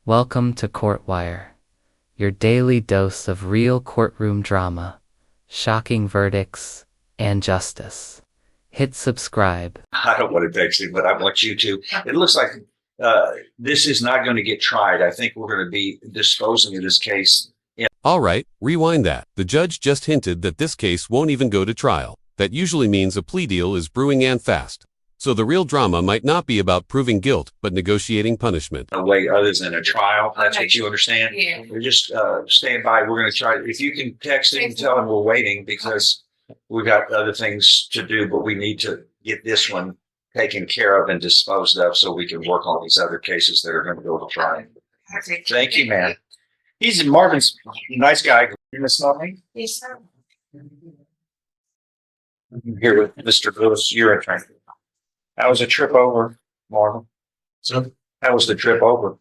Welcome to Courtwire, your daily dose of real courtroom drama, shocking verdicts, and justice. Hit subscribe. I don't want to text him, but I want you to. It looks like this is not going to get tried. I think we're going to be disposing of this case. All right, rewind that. The judge just hinted that this case won't even go to trial. That usually means a plea deal is brewing and fast. So the real drama might not be about proving guilt, but negotiating punishment. A way other than a trial. That's Okay. what you understand? Yeah. We're just stand by. We're going to try. If you can text him and tell him we're waiting because we've got other things to do, but we need to get this one taken care of and disposed of so we can work on these other cases that are going to go to trial. Okay. Thank you, man. He's Marvin's a nice guy. You miss nothing? Yes, sir. Here with Mr. Lewis, your attorney. How was the trip over, Marvin? So, How was the trip over?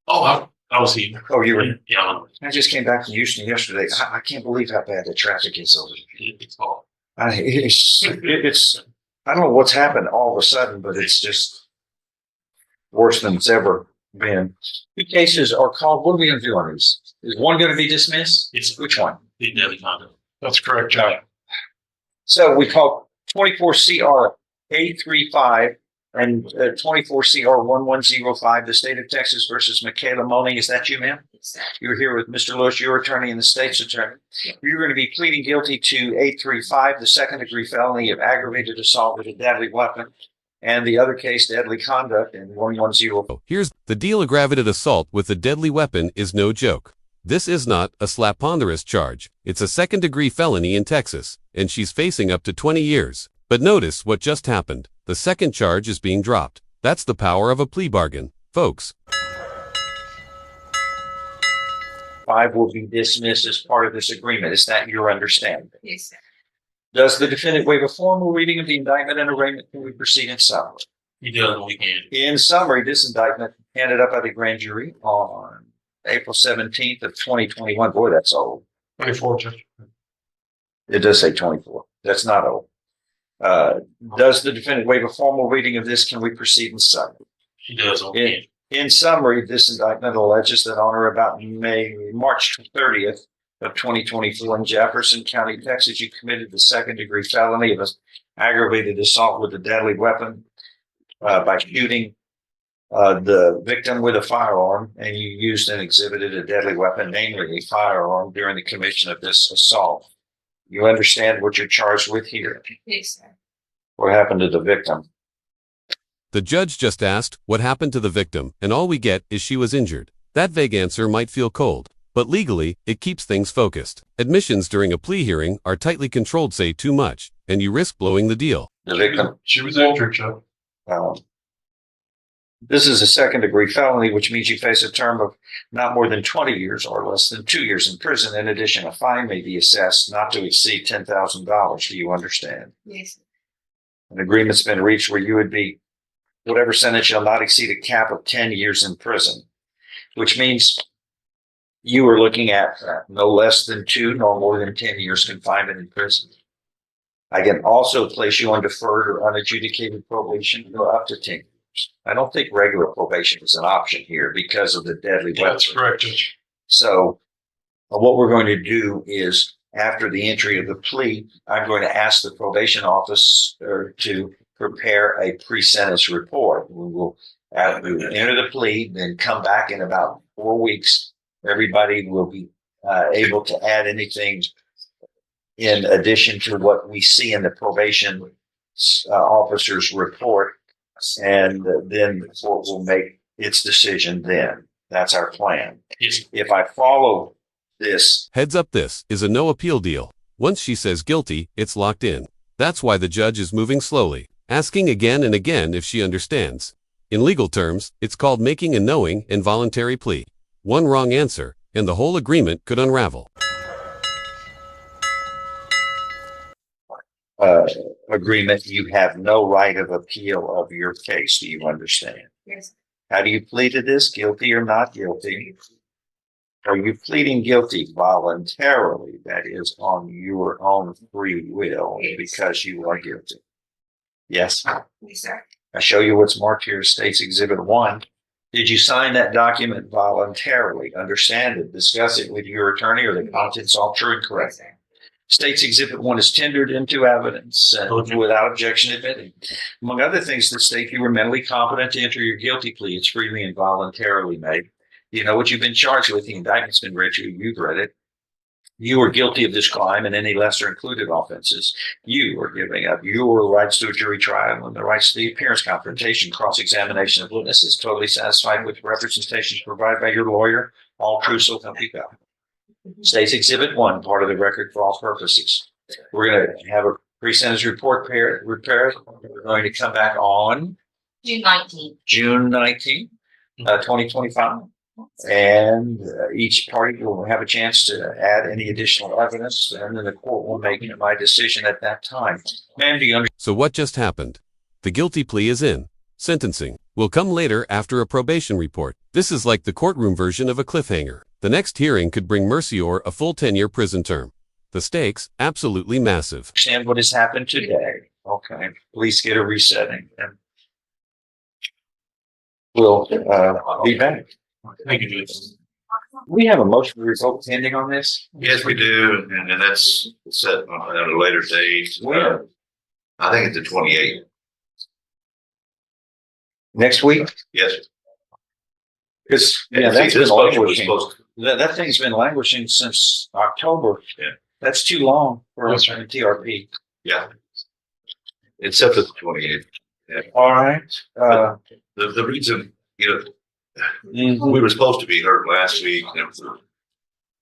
I was here. Oh, you were. Yeah, I just came back from Houston yesterday. I can't believe how bad the traffic is over here. it's all. It's I don't know what's happened all of a sudden, but it's just worse than it's ever been. Two cases are called. What are we going to do on these? Is one going to be dismissed? It's Which one? the deadly conduct. That's correct, Judge. So we call 24 CR 835 and 24 CR 1105, the state of Texas versus Michaela Money. Is that you, ma'am? Yes, sir. You're here with Mr. Lewis, your attorney and the state's attorney. You're going to be pleading guilty to 835, the second degree felony of aggravated assault with a deadly weapon, and the other case, deadly conduct in 110. Here's the deal. Aggravated assault with a deadly weapon is no joke. This is not a slap-ponderous charge. It's a second-degree felony in Texas, and she's facing up to 20 years. But notice what just happened. The second charge is being dropped. That's the power of a plea bargain, folks. 5 will be dismissed as part of this agreement. Is that your understanding? Yes, sir. Does the defendant waive a formal reading of the indictment and arraignment? Can we proceed in summary? He does when we can. In summary, this indictment handed up by the grand jury on April 17th of 2021. Boy, that's old. 24, Judge. It does say 24. That's not old. Does the defendant waive a formal reading of this? Can we proceed in summary? He does when we can. In summary, this indictment alleges that on or about March 30th of 2024 in Jefferson County, Texas, you committed the second degree felony of aggravated assault with a deadly weapon by shooting the victim with a firearm, and you used and exhibited a deadly weapon, namely a firearm, during the commission of this assault. You understand what you're charged with here? Yes, sir. What happened to the victim? The judge just asked what happened to the victim, and all we get is she was injured. That vague answer might feel cold, but legally, it keeps things focused. Admissions during a plea hearing are tightly controlled, say too much, and you risk blowing the deal. The victim. She was injured, Judge. This is a second degree felony, which means you face a term of not more than 20 years or less than 2 years in prison. In addition, a fine may be assessed not to exceed $10,000. Do you understand? Yes, sir. An agreement's been reached where you would be, whatever sentence shall not exceed a cap of 10 years in prison, which means you are looking at no less than 2 nor more than 10 years confinement in prison. I can also place you on deferred or unadjudicated probation for up to 10 years. I don't think regular probation is an option here because of the deadly weapon. That's correct, Judge. So what we're going to do is, after the entry of the plea, I'm going to ask the probation officer to prepare a pre-sentence report. We will enter the plea, then come back in about 4 weeks. Everybody will be able to add anything in addition to what we see in the probation officer's report. And then the court will make its decision then. That's our plan. Yes. If I follow this, Heads up, this is a no appeal deal. Once she says guilty, it's locked in. That's why the judge is moving slowly, asking again and again if she understands. In legal terms, it's called making a knowing and voluntary plea. One wrong answer, and the whole agreement could unravel. agreement, you have no right of appeal of your case. Do you understand? Yes, How do you plead to this? Guilty or not guilty? Are you pleading guilty voluntarily? That is, on your own free will, Yes. because you are guilty. Yes. yes, sir. I show you what's marked here, State's Exhibit 1. Did you sign that document voluntarily? Understand it, discuss it with your attorney, or the contents all true and correct? State's Exhibit 1 is tendered into evidence and without objection admitted. Among other things, the state you were mentally competent to enter your guilty plea. It's freely and voluntarily made. You know what you've been charged with. The indictment's been read to you. You've read it. You are guilty of this crime and any lesser included offenses. You are giving up your rights to a jury trial and the rights to the appearance, confrontation, cross-examination of witnesses. Totally satisfied with representations provided by your lawyer. All true, so help you God. State's Exhibit 1, part of the record for all purposes. We're going to have a pre-sentence report prepared. We're going to come back on June 19th. June 19th, 2025. And each party will have a chance to add any additional evidence, and then the court will make my decision at that time. Ma'am, do you understand? So what just happened? The guilty plea is in. Sentencing will come later after a probation report. This is like the courtroom version of a cliffhanger. The next hearing could bring Mercier a full 10-year prison term. The stakes, absolutely massive. Understand what has happened today. Okay, please get a resetting. And we'll be back. Thank you, Judge. We have a motion to revoke pending on this? Yes, we do, and that's set on at a later date. When? I think it's the 28th. Next week? Yes. Because Yeah, that's see, been this motion was languishing. supposed to, That thing's been languishing since October. Yeah. That's too long for That's us in TRP. yeah. It's set for the 28th. All right. The reason, Mhm. we were supposed to be heard last week,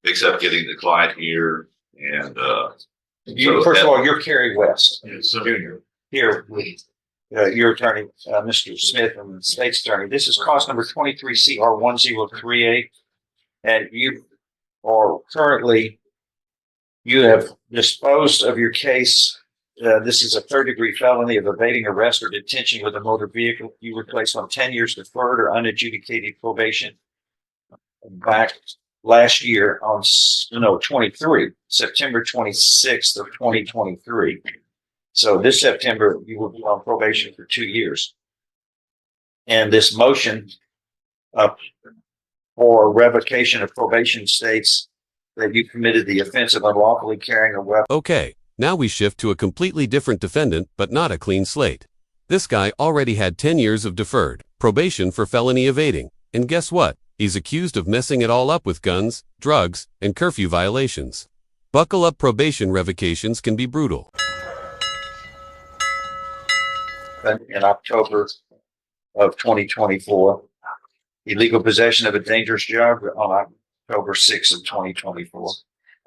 except getting the client here and, First of all, you're Kerry West, Yes, sir. Jr. Here with your attorney, Mr. Smith, and the state's attorney. This is cause number 23CR1038. And you are currently, you have disposed of your case. This is a third-degree felony of evading arrest or detention with a motor vehicle. You were placed on 10 years deferred or unadjudicated probation back last year on, September 26th of 2023. So this September, you will be on probation for 2 years. And this motion for revocation of probation states that you committed the offense of unlawfully carrying a weapon. Okay, now we shift to a completely different defendant, but not a clean slate. This guy already had 10 years of deferred probation for felony evading. And guess what? He's accused of messing it all up with guns, drugs, and curfew violations. Buckle up, probation revocations can be brutal. In October of 2024, illegal possession of a dangerous drug on October 6th of 2024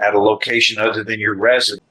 at a location other than your residence.